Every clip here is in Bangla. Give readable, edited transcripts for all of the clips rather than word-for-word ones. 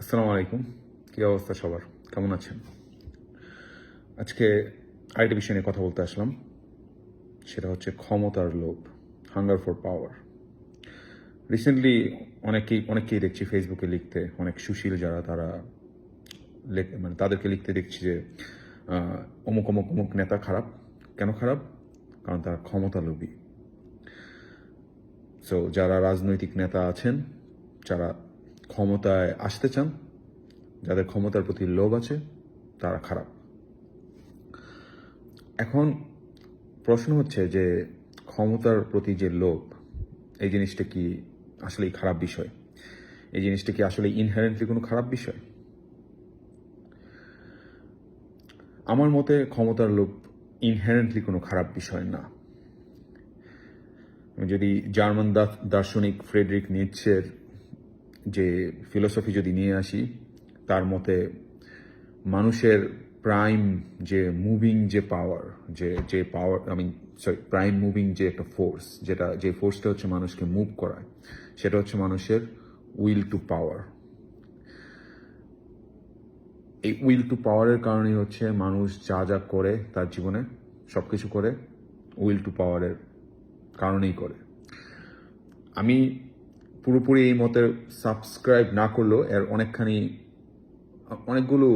আসসালামু আলাইকুম। কী অবস্থা সবার? কেমন আছেন? আজকে আরেকটা বিষয় নিয়ে কথা বলতে আসলাম। সেটা হচ্ছে ক্ষমতার লোভ, হাঙ্গার ফর পাওয়ার। রিসেন্টলি অনেককেই দেখছি ফেসবুকে লিখতে, অনেক সুশীল যারা তারা মানে তাদেরকে লিখতে দেখছি যে অমুক অমুক অমুক নেতা খারাপ। কেন খারাপ? কারণ তারা ক্ষমতা লোভী। সো যারা রাজনৈতিক নেতা আছেন, যারা ক্ষমতায় আসতে চান, যাদের ক্ষমতার প্রতি লোভ আছে, তারা খারাপ। এখন প্রশ্ন হচ্ছে যে ক্ষমতার প্রতি যে লোভ, এই জিনিসটা কি আসলেই খারাপ বিষয়? এই জিনিসটা কি আসলে ইনহেরেন্টলি কোনো খারাপ বিষয়? আমার মতে ক্ষমতার লোভ ইনহেরেন্টলি কোনো খারাপ বিষয় না। আমি যদি জার্মান দার্শনিক ফ্রেডরিক নিটসের যে ফিলোসফি যদি নিয়ে আসি, তার মতে মানুষের প্রাইম যে মুভিং যে পাওয়ার, যে পাওয়ার প্রাইম মুভিং যে একটা ফোর্স, যে ফোর্সটা হচ্ছে মানুষকে মুভ করায়, সেটা হচ্ছে মানুষের উইল টু পাওয়ার। এই উইল টু পাওয়ারের কারণেই হচ্ছে মানুষ যা যা করে তার জীবনে, সব কিছু করে উইল টু পাওয়ারের কারণেই করে। আমি পুরোপুরি এই মতে সাবস্ক্রাইব না করলেও এর অনেকগুলো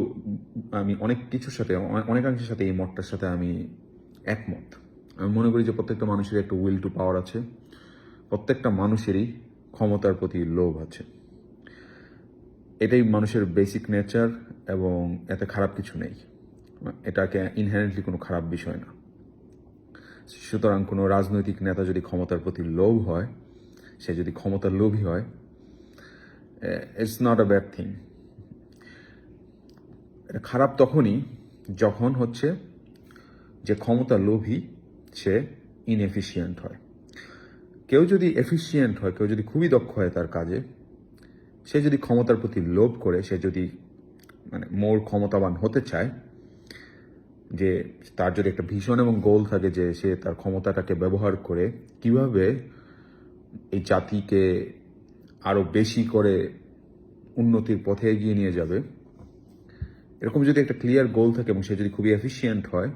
আমি অনেক কিছুর সাথে, অনেকাংশের সাথে এই মতটার সাথে আমি একমত। আমি মনে করি যে প্রত্যেকটা মানুষের একটা উইল টু পাওয়ার আছে, প্রত্যেকটা মানুষেরই ক্ষমতার প্রতি লোভ আছে। এটাই মানুষের বেসিক নেচার এবং এতে খারাপ কিছু নেই। এটাকে ইনহেরেন্টলি কোনো খারাপ বিষয় না। সুতরাং কোনো রাজনৈতিক নেতা যদি ক্ষমতার প্রতি লোভ হয়, সে যদি ক্ষমতার লোভী হয়, it's not a bad thing. এটা খারাপ তখনই যখন হচ্ছে যে ক্ষমতার লোভী সে ইনএফিশিয়েন্ট হয়। কেউ যদি এফিশিয়েন্ট হয়, কেউ যদি খুবই দক্ষ হয় তার কাজে, সে যদি ক্ষমতার প্রতি লোভ করে, সে যদি মানে মোর ক্ষমতাবান হতে চায়, যে তার যদি একটা ভীষণ এবং গোল থাকে যে সে তার ক্ষমতাটাকে ব্যবহার করে কিভাবে এই জাতিকে আরো বেশি করে উন্নতির পথে এগিয়ে নিয়ে যাবে, এরকম যদি একটা ক্লিয়ার গোল থাকে এবং সে যদি খুবই এফিশিয়েন্ট হয়,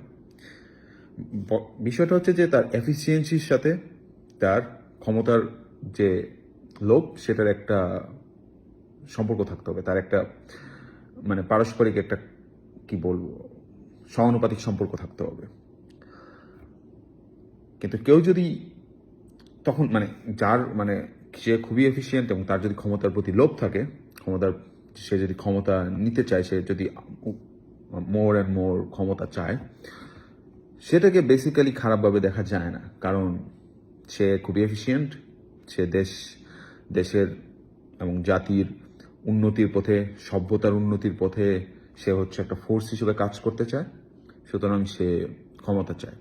বিষয়টা হচ্ছে যে তার এফিসিয়েন্সির সাথে তার ক্ষমতার যে লোভ, সেটার একটা সম্পর্ক থাকতে হবে। তার একটা মানে পারস্পরিক একটা কি বলবো সহানুপাতিক সম্পর্ক থাকতে হবে। কিন্তু কেউ যদি তখন মানে যার মানে সে খুবই এফিশিয়েন্ট এবং তার যদি ক্ষমতার প্রতি লোভ থাকে, সে যদি ক্ষমতা নিতে চায়, সে যদি মোর অ্যান্ড মোর ক্ষমতা চায়, সেটাকে বেসিক্যালি খারাপভাবে দেখা যায় না। কারণ সে খুবই এফিশিয়েন্ট, সে দেশের এবং জাতির উন্নতির পথে, সভ্যতার উন্নতির পথে সে হচ্ছে একটা ফোর্স হিসেবে কাজ করতে চায়। সুতরাং সে ক্ষমতা চায়।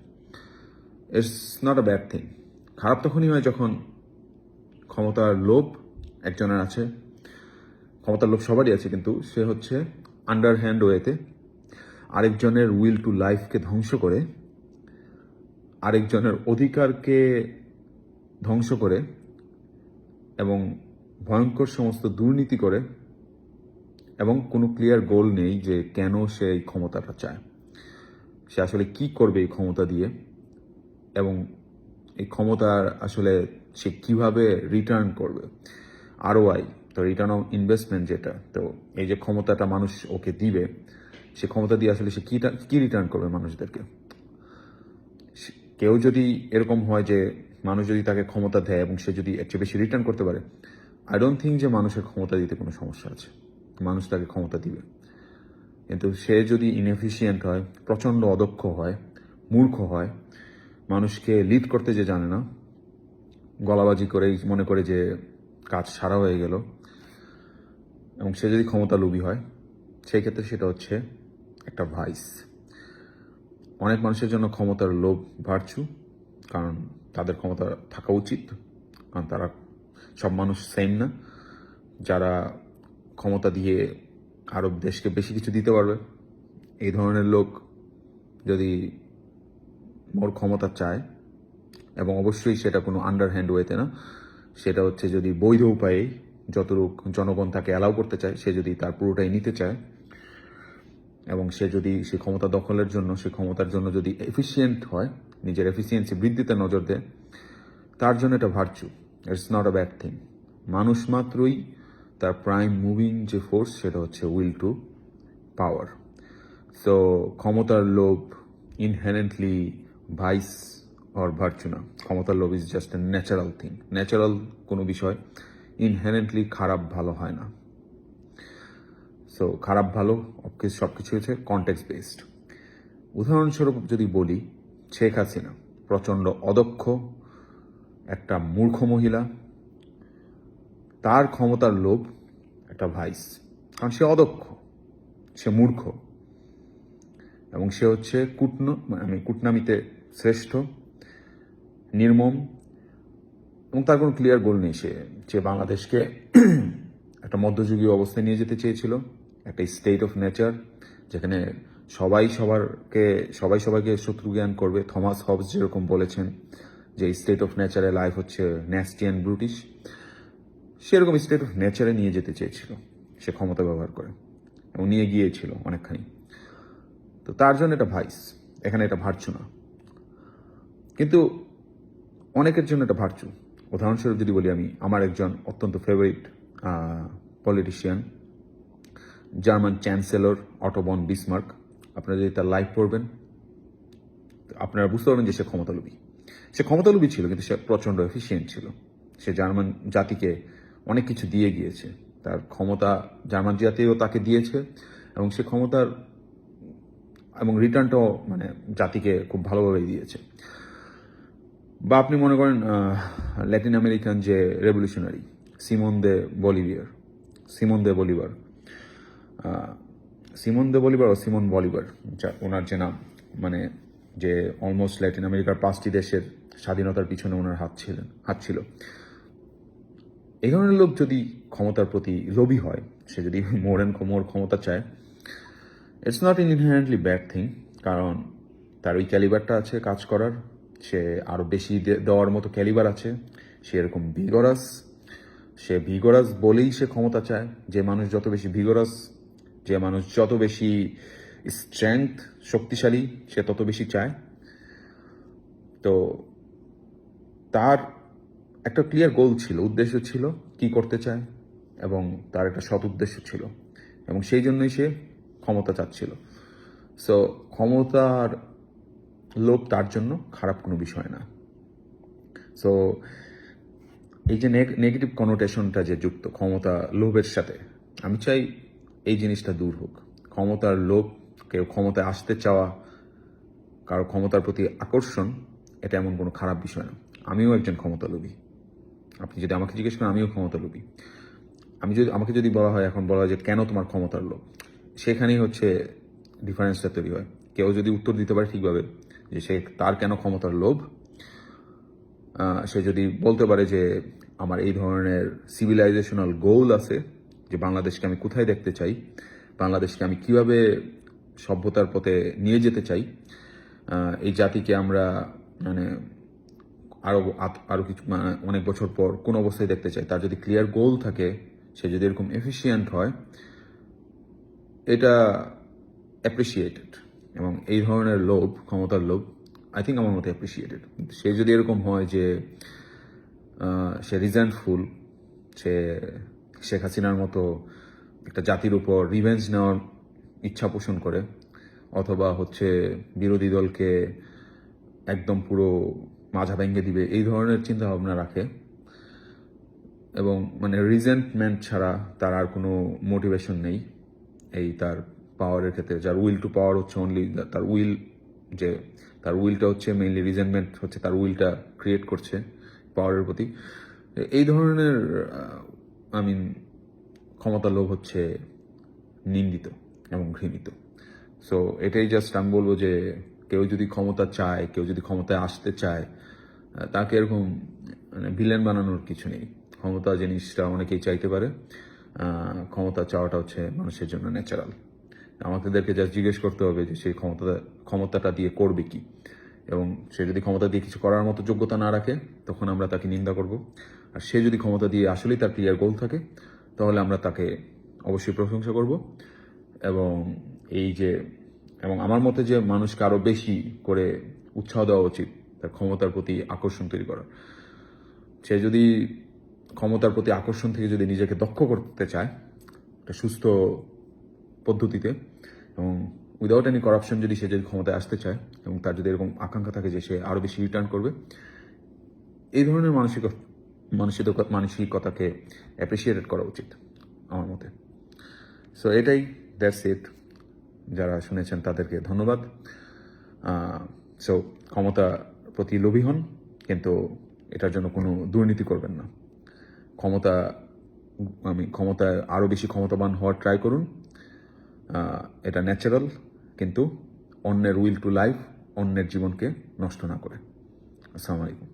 It's not a bad thing. খারাপ তখনই হয় যখন ক্ষমতার লোভ একজনের আছে, ক্ষমতার লোভ সবারই আছে, কিন্তু সে হচ্ছে আন্ডারহ্যান্ড ওয়েতে আরেকজনের উইল টু লাইফকে ধ্বংস করে, আরেকজনের অধিকারকে ধ্বংস করে এবং ভয়ঙ্কর সমস্ত দুর্নীতি করে, এবং কোনো ক্লিয়ার গোল নেই যে কেন সে এই ক্ষমতাটা চায়, সে আসলে কি করবে এই ক্ষমতা দিয়ে, এবং এই ক্ষমতার আসলে সে কিভাবে রিটার্ন করবে। আরওআই, তো রিটার্ন অন ইনভেস্টমেন্ট যেটা, তো এই যে ক্ষমতাটা মানুষ ওকে দিবে, সে ক্ষমতা দিয়ে আসলে সে কি রিটার্ন করবে মানুষদেরকে। কেউ যদি এরকম হয় যে মানুষ যদি তাকে ক্ষমতা দেয় এবং সে যদি এর চেয়ে বেশি রিটার্ন করতে পারে, আই ডোন্ট থিঙ্ক যে মানুষের ক্ষমতা দিতে কোনো সমস্যা আছে, মানুষ তাকে ক্ষমতা দিবে। কিন্তু সে যদি ইনএফিশিয়েন্ট হয়, প্রচণ্ড অদক্ষ হয়, মূর্খ হয়, মানুষকে লিড করতে যে জানে না, গলাবাজি করেই মনে করে যে কাজ সারা হয়ে গেল, এবং সে যদি ক্ষমতা লোভী হয়, সেই ক্ষেত্রে সেটা হচ্ছে একটা ভাইস। অনেক মানুষের জন্য ক্ষমতার লোভ ভার্চু, কারণ তাদের ক্ষমতা থাকা উচিত, কারণ তারা সব মানুষ সেম না। যারা ক্ষমতা দিয়ে আরব দেশকে বেশি কিছু দিতে পারবে, এই ধরনের লোক যদি মোর ক্ষমতা চায়, এবং অবশ্যই সেটা কোনো আন্ডারহ্যান্ড ওয়েতে না, সেটা হচ্ছে যদি বৈধ উপায়ে যতটুকু জনগণ তাকে অ্যালাউ করতে চায়, সে যদি তার পুরোটাই নিতে চায় এবং সে যদি সে ক্ষমতা দখলের জন্য, সে ক্ষমতার জন্য যদি এফিসিয়েন্ট হয়, নিজের এফিসিয়েন্সি বৃদ্ধিতে নজর দেয়, তার জন্য এটা virtue. It's not a bad thing. মানুষ মাত্রই তার প্রাইম মুভিং যে ফোর্স, সেটা হচ্ছে উইল টু পাওয়ার। সো ক্ষমতার লোভ ইনহেরেন্টলি ভাইস অর ভার্চু না। ক্ষমতার লোভ is just a natural thing. Natural কোনো বিষয় ইনহেরেন্টলি খারাপ ভালো হয় না। সো খারাপ ভালো সব কিছু হচ্ছে কন্টেক্সট বেসড। উদাহরণস্বরূপ যদি বলি, শেখ হাসিনা প্রচণ্ড অদক্ষ একটা মূর্খ মহিলা, তার ক্ষমতার লোভ একটা ভাইস, কারণ সে অদক্ষ, সে মূর্খ এবং সে হচ্ছে কূটনামিতে শ্রেষ্ঠ, নির্মম, এবং তার কোনো ক্লিয়ার গোল নেই। সে বাংলাদেশকে একটা মধ্যযুগীয় অবস্থায় নিয়ে যেতে চেয়েছিল, একটা স্টেট অফ নেচার যেখানে সবাই সবাইকে শত্রু জ্ঞান করবে। থমাস হবস যেরকম বলেছেন যে স্টেট অফ নেচারে লাইফ হচ্ছে ন্যাস্টি অ্যান্ড ব্রুটিশ, সেরকম স্টেট অফ নেচারে নিয়ে যেতে চেয়েছিল সে ক্ষমতা ব্যবহার করে, এবং নিয়ে গিয়েছিল অনেকখানি। তো তার জন্য এটা ভাইস, এখানে এটা ভার্চু না। কিন্তু অনেকের জন্য এটা ভার্চু। উদাহরণস্বরূপ যদি বলি, আমার একজন অত্যন্ত favourite politician, German chancellor Otto von Bismarck. আপনারা যদি তার লাইফ পড়বেন, আপনারা বুঝতে পারবেন যে সে ক্ষমতালোভী ছিল, কিন্তু সে প্রচণ্ড এফিসিয়েন্ট ছিল। সে জার্মান জাতিকে অনেক কিছু দিয়ে গিয়েছে, তার ক্ষমতা জার্মান জাতিও তাকে দিয়েছে, এবং সে ক্ষমতার এবং রিটার্নটাও জাতিকে খুব ভালোভাবেই দিয়েছে। বা আপনি মনে করেন ল্যাটিন আমেরিকান যে রেভলিউশনারি সিমন দে বলিভার ও সিমন বলিভার, ওনার যে নাম, যে অলমোস্ট ল্যাটিন আমেরিকার 5টি দেশের স্বাধীনতার পিছনে ওনার হাত ছিল। এই ধরনের লোক যদি ক্ষমতার প্রতি লোভী হয়, সে যদি মোর ক্ষমতা চায়, it's not inherently bad thing, কারণ তার ওই ক্যালিবারটা আছে কাজ করার, সে আরও বেশি দেওয়ার মতো ক্যালিবার আছে, সে এরকম ভিগরাস বলেই সে ক্ষমতা চায়। যে মানুষ যত বেশি ভিগরাস, যে মানুষ যত বেশি স্ট্রেংথ, শক্তিশালী, সে তত বেশি চায়। তো তার একটা ক্লিয়ার গোল ছিল, উদ্দেশ্য ছিল কি করতে চায়, এবং তার একটা সৎ উদ্দেশ্য ছিল, এবং সেই জন্যই সে ক্ষমতা চাচ্ছিল। সো ক্ষমতার লোভ তার জন্য খারাপ কোনো বিষয় না। সো এই যে নেগেটিভ কনোটেশনটা যে যুক্ত ক্ষমতা লোভের সাথে, আমি চাই এই জিনিসটা দূর হোক। ক্ষমতার লোভ, কেউ ক্ষমতায় আসতে চাওয়া, কারো ক্ষমতার প্রতি আকর্ষণ, এটা এমন কোনো খারাপ বিষয় না। আমিও একজন ক্ষমতালোভী। আপনি যদি আমাকে জিজ্ঞেস করেন, আমিও ক্ষমতালোভী। আমাকে যদি বলা হয় যে কেন তোমার ক্ষমতার লোভ, সেখানেই হচ্ছে ডিফারেন্সটা তৈরি হয়। কেউ যদি উত্তর দিতে পারে ঠিকভাবে যে তার কেন ক্ষমতার লোভ, সে যদি বলতে পারে যে আমার এই ধরনের সিভিলাইজেশনাল গোল আছে, যে বাংলাদেশকে আমি কোথায় দেখতে চাই, বাংলাদেশকে আমি কিভাবে সভ্যতার পথে নিয়ে যেতে চাই, এই জাতিকে আমরা আরো কিছু অনেক বছর পর কোন অবস্থায় দেখতে চাই, তার যদি ক্লিয়ার গোল থাকে, সে যদি এরকম এফিসিয়েন্ট হয়, এটা অ্যাপ্রিসিয়েটেড। এবং এই ধরনের লোভ, ক্ষমতার লোভ, আই থিঙ্ক আমার মতে অ্যাপ্রিসিয়েটেড। সে যদি এরকম হয় যে সে রিজেন্টফুল, সে শেখ হাসিনার মতো একটা জাতির উপর রিভেঞ্জ নেওয়ার ইচ্ছা পোষণ করে, অথবা হচ্ছে বিরোধী দলকে একদম পুরো মাঝা ভেঙে দিবে, এই ধরনের চিন্তা ভাবনা রাখে, এবং রিজেন্টমেন্ট ছাড়া তার আর কোনো মোটিভেশন নেই এই তার পাওয়ারের ক্ষেত্রে, যার উইল টু পাওয়ার হচ্ছে অনলি তার উইলটা হচ্ছে মেইনলি, রিজেন্টমেন্ট হচ্ছে তার উইলটা ক্রিয়েট করছে পাওয়ারের প্রতি। এই ধরনের ক্ষমতা লোভ হচ্ছে নিন্দিত এবং ঘৃণিত। সো এটাই জাস্ট আমি বলবো যে কেউ যদি ক্ষমতা চায়, কেউ যদি ক্ষমতায় আসতে চায়, তাকে এরকম ভিলেন বানানোর কিছু নেই। ক্ষমতা জিনিসটা অনেকেই চাইতে পারে, ক্ষমতা চাওয়াটা হচ্ছে মানুষের জন্য ন্যাচারাল। আমাদেরকে জাস্ট জিজ্ঞেস করতে হবে যে সেই ক্ষমতাটা দিয়ে করবে কি, এবং সে যদি ক্ষমতা দিয়ে কিছু করার মতো যোগ্যতা না রাখে তখন আমরা তাকে নিন্দা করব। আর সে যদি ক্ষমতা দিয়ে আসলেই তার ক্লিয়ার গোল থাকে তাহলে আমরা তাকে অবশ্যই প্রশংসা করব। এবং এবং আমার মতে যে মানুষকে আরও বেশি করে উৎসাহ দেওয়া উচিত তার ক্ষমতার প্রতি আকর্ষণ তৈরি করা। সে যদি ক্ষমতার প্রতি আকর্ষণ থেকে যদি নিজেকে দক্ষ করতে চায় একটা সুস্থ পদ্ধতিতে এবং উইদাউট এনি করাপশন যদি সে যদি ক্ষমতায় আসতে চায় এবং তার যদি এরকম আকাঙ্ক্ষা থাকে যে সে আরও বেশি রিটার্ন করবে, এই ধরনের মানসিকতাকে অ্যাপ্রিসিয়েটেড করা উচিত আমার মতে। সো এটাই, দ্যাটস ইট। যারা শুনেছেন তাদেরকে ধন্যবাদ। সো ক্ষমতার প্রতি লোভী হন, কিন্তু এটার জন্য কোনো দুর্নীতি করবেন না। ক্ষমতায় আরও বেশি ক্ষমতাবান হওয়ার ট্রাই করুন, এটা ন্যাচারাল, কিন্তু অন্যের উইল টু লাইফ, অন্যের জীবনকে নষ্ট না করে। আসসালামু আলাইকুম।